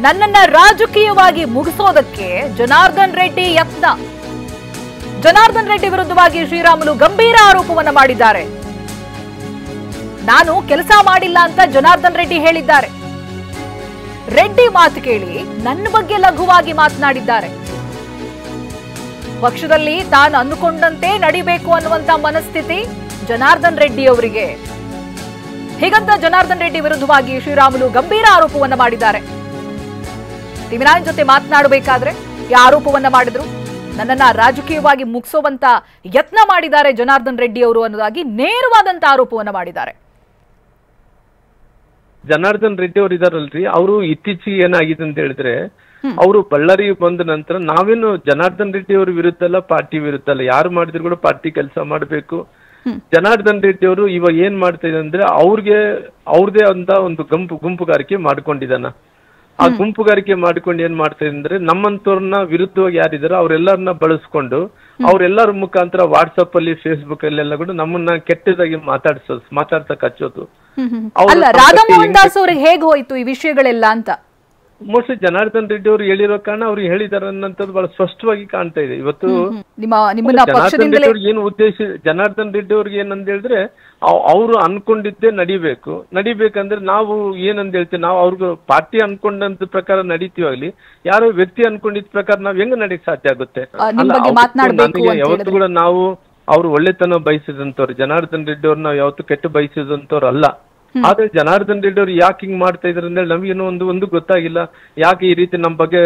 ನನ್ನನ್ನ ರಾಜಕೀಯವಾಗಿ ಮುಗಿಸೋದಕ್ಕೆ ಜನಾರ್ದನ್ ರೆಡ್ಡಿ ಯತ್ನ. ಜನಾರ್ದನ್ ರೆಡ್ಡಿ ವಿರುದ್ಧವಾಗಿ ಶ್ರೀರಾಮುಲು ಗಂಭೀರ ಆರೋಪವನ್ನ ಮಾಡಿದ್ದಾರೆ. ನಾನು ಕೆಲಸ ಮಾಡಿಲ್ಲ ಅಂತ ಜನಾರ್ದನ್ ರೆಡ್ಡಿ ಹೇಳಿದ್ದಾರೆ. ರೆಡ್ಡಿ ಮಾತು ಕೇಳಿ ನನ್ನ ಬಗ್ಗೆ ಲಘುವಾಗಿ ಮಾತನಾಡಿದ್ದಾರೆ. ಪಕ್ಷದಲ್ಲಿ ತಾನು ಅಂದುಕೊಂಡಂತೆ ನಡಿಬೇಕು ಅನ್ನುವಂತ ಮನಸ್ಥಿತಿ ಜನಾರ್ದನ್ ರೆಡ್ಡಿ ಅವರಿಗೆ. ಹೀಗಂತ ಜನಾರ್ದನ್ ರೆಡ್ಡಿ ವಿರುದ್ಧವಾಗಿ ಶ್ರೀರಾಮುಲು ಗಂಭೀರ ಆರೋಪವನ್ನ ಮಾಡಿದ್ದಾರೆ. ಟಿವಿ9 ಜೊತೆ ಮಾತನಾಡಬೇಕಾದ್ರೆ ಈ ಆರೋಪವನ್ನ ಮಾಡಿದ್ರು. ನನ್ನನ್ನ ರಾಜಕೀಯವಾಗಿ ಮುಗಿಸುವಂತ ಯತ್ನ ಮಾಡಿದ್ದಾರೆ ಜನಾರ್ದನ್ ರೆಡ್ಡಿ ಅವರು ಅನ್ನೋದಾಗಿ ನೇರವಾದಂತ ಆರೋಪವನ್ನ ಮಾಡಿದ್ದಾರೆ. ಜನಾರ್ದನ್ ರೆಡ್ಡಿ ಅವರು ಇದಾರಲ್ರಿ, ಅವರು ಇತ್ತೀಚೆಗೆ ಏನಾಗಿದೆ ಅಂತ ಹೇಳಿದ್ರೆ, ಅವರು ಬಳ್ಳಾರಿಗೆ ಬಂದ ನಂತರ ನಾವೇನು ಜನಾರ್ದನ್ ರೆಡ್ಡಿ ಅವ್ರ ವಿರುದ್ಧ ಅಲ್ಲ, ಪಾರ್ಟಿ ವಿರುದ್ಧ ಅಲ್ಲ, ಯಾರು ಮಾಡಿದ್ರು ಕೂಡ ಪಾರ್ಟಿ ಕೆಲಸ ಮಾಡ್ಬೇಕು. ಜನಾರ್ದನ್ ರೆಡ್ಡಿ ಅವರು ಇವಾಗ ಏನ್ ಮಾಡ್ತಾ ಇದ್ದಾರೆ ಅಂದ್ರೆ, ಅವ್ರದೇ ಅಂತ ಒಂದು ಗುಂಪುಗಾರಿಕೆ ಮಾಡ್ಕೊಂಡಿದ್ದಾನ. ಆ ಗುಂಪುಗಾರಿಕೆ ಮಾಡ್ಕೊಂಡು ಏನ್ ಮಾಡ್ತಾ ಅಂದ್ರೆ, ನಮ್ಮಂತವ್ರನ್ನ ವಿರುದ್ಧವಾಗಿ ಯಾರಿದಾರೋ ಅವ್ರೆಲ್ಲರನ್ನ ಬಳಸ್ಕೊಂಡು ಅವ್ರೆಲ್ಲರ ಮುಖಾಂತರ ವಾಟ್ಸಪ್ ಅಲ್ಲಿ ಫೇಸ್ಬುಕ್ ಅಲ್ಲೆಲ್ಲ ಕೂಡ ನಮ್ಮನ್ನ ಕೆಟ್ಟದಾಗಿ ಮಾತಾಡ್ಸಕ್ ಹಚ್ಚೋದು. ಅಲ್ಲ, ರಾಧಾಮೋಹನ್ ದಾಸ್ ಅವ್ರಿಗೆ ಹೇಗ್ ಹೋಯ್ತು ಈ ವಿಷಯಗಳೆಲ್ಲ ಅಂತ ಮೋಸ್ಟ್ಲಿ ಜನಾರ್ದನ್ ರೆಡ್ಡಿ ಅವರು ಹೇಳಿರೋ ಕಾರಣ ಅವ್ರು ಹೇಳಿದಾರೆ ಅನ್ನೋಂಥದ್ದು ಬಹಳ ಸ್ಪಷ್ಟವಾಗಿ ಕಾಣ್ತಾ ಇದೆ. ಇವತ್ತು ಜನಾರ್ದನ್ ರೆಡ್ಡಿ ಅವ್ರಿಗೆ ಏನು ಉದ್ದೇಶ, ಜನಾರ್ದನ್ ರೆಡ್ಡಿ ಅವ್ರಿಗೆ ಏನಂತ ಹೇಳಿದ್ರೆ, ಅವ್ರು ಅನ್ಕೊಂಡಿದ್ದೇ ನಡಿಬೇಕಂದ್ರೆ ನಾವು ಏನಂತ ಹೇಳ್ತೀವಿ, ನಾವು ಅವ್ರಿಗೆ ಪಾರ್ಟಿ ಅನ್ಕೊಂಡಂತ ಪ್ರಕಾರ ನಡೀತೀವಾಗ್ಲಿ, ಯಾರೋ ವ್ಯಕ್ತಿ ಅನ್ಕೊಂಡಿದ್ ಪ್ರಕಾರ ನಾವ್ ಹೆಂಗ್ ನಡೀಕ್ ಸಾಧ್ಯ ಆಗುತ್ತೆ? ಯಾವತ್ತು ಕೂಡ ನಾವು ಅವ್ರು ಒಳ್ಳೆತನ ಬಯಸಿದಂತವ್ರು, ಜನಾರ್ದನ್ ರೆಡ್ಡಿ ಅವ್ರು ನಾವ್ ಯಾವತ್ತು ಕೆಟ್ಟ ಬಯಸಿದಂತವ್ರು ಅಲ್ಲ. ಆದ್ರೆ ಜನಾರ್ದನ್ ರೆಡ್ಡಿ ಅವ್ರು ಯಾಕೆ ಹಿಂಗ್ ಮಾಡ್ತಾ ಇದಾರೆ ಅಂದ್ರೆ ನಮ್ಗೇನೋ ಒಂದು ಗೊತ್ತಾಗಿಲ್ಲ. ಯಾಕೆ ಈ ರೀತಿ ನಮ್ ಬಗ್ಗೆ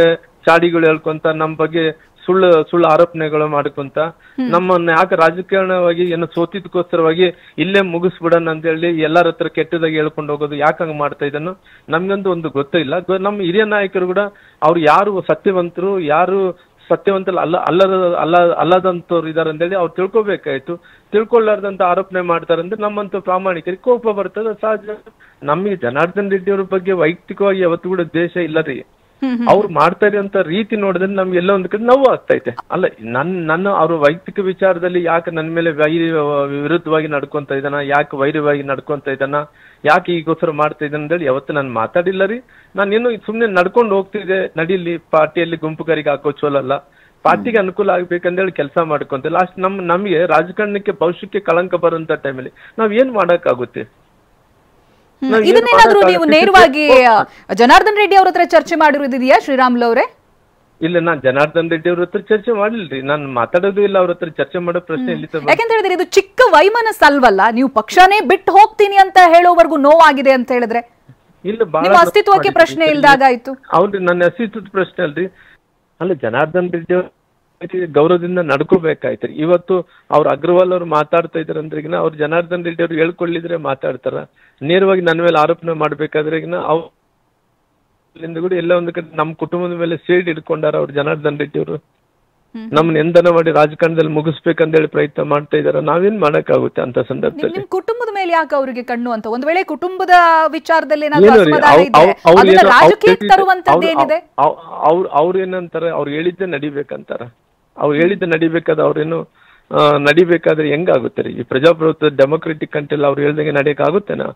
ಚಾಡಿಗಳು ಹೇಳ್ಕೊಂತ, ನಮ್ ಬಗ್ಗೆ ಸುಳ್ಳು ಆರೋಪಣೆಗಳು ಮಾಡ್ಕೊಂತ, ನಮ್ಮನ್ನ ಯಾಕೆ ರಾಜಕಾರಣವಾಗಿ ಏನೋ ಸೋತಿದ್ಕೋಸ್ಕರವಾಗಿ ಇಲ್ಲೇ ಮುಗಿಸ್ಬಿಡೋಣ ಅಂತ ಹೇಳಿ ಎಲ್ಲಾರ ಹತ್ರ ಕೆಟ್ಟದಾಗಿ ಹೇಳ್ಕೊಂಡು ಹೋಗೋದು ಯಾಕೆ ಹಂಗ ಮಾಡ್ತಾ ಇದ್ದಾನೋ ನಮ್ಗಂತೂ ಒಂದು ಗೊತ್ತಿಲ್ಲ. ನಮ್ಮ ಹಿರಿಯ ನಾಯಕರು ಕೂಡ ಅವ್ರು ಯಾರು ಸತ್ಯವಂತರು, ಯಾರು ಸತ್ಯವಂತಲ್ಲ ಅಲ್ಲದಂತವ್ರು ಇದಾರೆ ಅಂತೇಳಿ ಅವ್ರು ತಿಳ್ಕೊಬೇಕಾಯ್ತು. ತಿಳ್ಕೊಳ್ಳಾರ್ದಂತ ಆರೋಪಣೆ ಮಾಡ್ತಾರಂದ್ರೆ ನಮ್ಮಂತ ಪ್ರಾಮಾಣಿಕರಿಗೆ ಕೋಪ ಬರ್ತದ ಸಹಜ. ನಮಗೆ ಜನಾರ್ದನ್ ರೆಡ್ಡಿ ಅವ್ರ ಬಗ್ಗೆ ವೈಯಕ್ತಿಕವಾಗಿ ಯಾವತ್ತು ಕೂಡ ದ್ವೇಷ ಇಲ್ಲ ರೀ. ಅವ್ರು ಮಾಡ್ತಾ ಇರೋಂತ ರೀತಿ ನೋಡಿದ್ರೆ ನಮ್ಗೆ ಎಲ್ಲ ಒಂದ್ ಕಡೆ ನೋವು ಆಗ್ತೈತೆ. ಅಲ್ಲ, ನನ್ನ ಅವ್ರ ವೈಯಕ್ತಿಕ ವಿಚಾರದಲ್ಲಿ ಯಾಕೆ ನನ್ನ ಮೇಲೆ ವಿರುದ್ಧವಾಗಿ ನಡ್ಕೊಂತ ಇದ್ದಾನ, ಯಾಕೆ ವೈರವಾಗಿ ನಡ್ಕೊಂತ ಇದ್ದಾನ, ಯಾಕೆ ಈಗೋಸ್ಕರ ಮಾಡ್ತಾ ಇದ್ದಾನ ಅಂತೇಳಿ ಯಾವತ್ತು ನಾನು ಮಾತಾಡಿಲ್ಲ ರೀ. ನಾನೇನು ಸುಮ್ನೆ ನಡ್ಕೊಂಡು ಹೋಗ್ತಿದ್ದೆ, ನಡೀಲಿ ಪಾರ್ಟಿಯಲ್ಲಿ ಗುಂಪುಗಾರಿಗೆ ಹಾಕೋ ಚೋಲಲ್ಲ, ಪಾರ್ಟಿಗೆ ಅನುಕೂಲ ಆಗ್ಬೇಕಂದೇಳಿ ಕೆಲಸ ಮಾಡ್ಕೊಂತ ಲಾಸ್ಟ್ ನಮ್ಗೆ ರಾಜಕಾರಣಕ್ಕೆ ಭವಿಷ್ಯಕ್ಕೆ ಕಳಂಕ ಬರುವಂತ ಟೈಮಲ್ಲಿ ನಾವ್ ಏನ್ ಮಾಡಕ್ಕಾಗುತ್ತೆ? ಇದನ್ನೇನಾದ್ರೂ ನೀವು ನೇರವಾಗಿ ಜನಾರ್ದನ್ ರೆಡ್ಡಿ ಅವ್ರ ಹತ್ರ ಚರ್ಚೆ ಮಾಡಿರೋದಿದೆಯಾ ಶ್ರೀರಾಮುಲು ಅವರೇ? ಇಲ್ಲ, ನಾನ್ ಜನಾರ್ದನ್ ರೆಡ್ಡಿ ಅವ್ರ ಹತ್ರ ಚರ್ಚೆ ಮಾಡಿಲ್ರಿ. ನಾನು ಮಾತಾಡೋದು ಇಲ್ಲ, ಅವ್ರ ಹತ್ರ ಚರ್ಚೆ ಮಾಡೋ ಪ್ರಶ್ನೆ ಇಲ್ಲಿ. ಯಾಕಂತ ಹೇಳಿದ್ರೆ ಇದು ಚಿಕ್ಕ ವೈಮನಸ್ ಅಲ್ವಲ್ಲ, ನೀವು ಪಕ್ಷನೇ ಬಿಟ್ಟು ಹೋಗ್ತೀನಿ ಅಂತ ಹೇಳೋವರೆಗೂ ನೋವಾಗಿದೆ ಅಂತ ಹೇಳಿದ್ರೆ ಇಲ್ಲ, ನಿಮ್ಮ ಅಸ್ತಿತ್ವಕ್ಕೆ ಪ್ರಶ್ನೆ ಇಲ್ದಾಗಾಯ್ತು. ಹೌದ್ರಿ, ನನ್ನ ಅಸ್ತಿತ್ವದ ಪ್ರಶ್ನೆ ಅಲ್ರಿ. ಅಲ್ಲ, ಜನಾರ್ದನ್ ರೆಡ್ಡಿ ಗೌರವದಿಂದ ನಡ್ಕೋಬೇಕಾಯ್ತ್ರಿ. ಇವತ್ತು ಅವ್ರ ಅಗ್ರವಾಲ್ ಅವ್ರು ಮಾತಾಡ್ತಾ ಇದಾರೆ ಅವ್ರು ಜನಾರ್ದನ್ ರೆಡ್ಡಿ ಅವ್ರು ಹೇಳ್ಕೊಳ್ಳಿದ್ರೆ ಮಾತಾಡ್ತಾರ. ನೇರವಾಗಿ ನನ್ನ ಮೇಲೆ ಆರೋಪಣೆ ಮಾಡ್ಬೇಕಾದ್ರೆ ಅವ್ರಿಂದ ಕೂಡ ಎಲ್ಲ ಒಂದು ಕಡೆ ನಮ್ ಕುಟುಂಬದ ಮೇಲೆ ಸೇಡ್ ಇಟ್ಕೊಂಡಾರ ಅವ್ರು ಜನಾರ್ದನ್ ರೆಡ್ಡಿ ಅವರು. ನಮ್ಮನ್ನ ಎಂದನ ಮಾಡಿ ರಾಜಕಾರಣದಲ್ಲಿ ಮುಗಿಸ್ಬೇಕಂತ ಹೇಳಿ ಪ್ರಯತ್ನ ಮಾಡ್ತಾ ಇದಾರ. ನಾವೇನ್ ಮಾಡಕ್ಕಾಗುತ್ತೆ ಅಂತ ಸಂದರ್ಭದಲ್ಲಿ? ಕುಟುಂಬದ ಮೇಲೆ ಯಾಕೆ ಅವ್ರಿಗೆ ಕಣ್ಣು ಅಂತ? ಒಂದ್ ವೇಳೆ ಕುಟುಂಬದ ವಿಚಾರದಲ್ಲಿ ಅವ್ರು ಏನಂತಾರೆ, ಅವ್ರು ಹೇಳಿದ್ದೆ ನಡಿಬೇಕಂತಾರ. ಅವ್ರು ಹೇಳಿದ್ದೆ ನಡಿಬೇಕಾದ್ರೆ ಅವ್ರೇನು ನಡಿಬೇಕಾದ್ರೆ ಹೆಂಗಾಗುತ್ತೆ ರೀ? ಈ ಪ್ರಜಾಪ್ರಭುತ್ವ ಡೆಮೊಕ್ರೆಟಿಕ್ ಕಂಟ್ರಿಯಲ್ಲಿ ಅವ್ರು ಹೇಳ್ದಂಗೆ ನಡಿಯಕ್ ಆಗುತ್ತೆನಾ?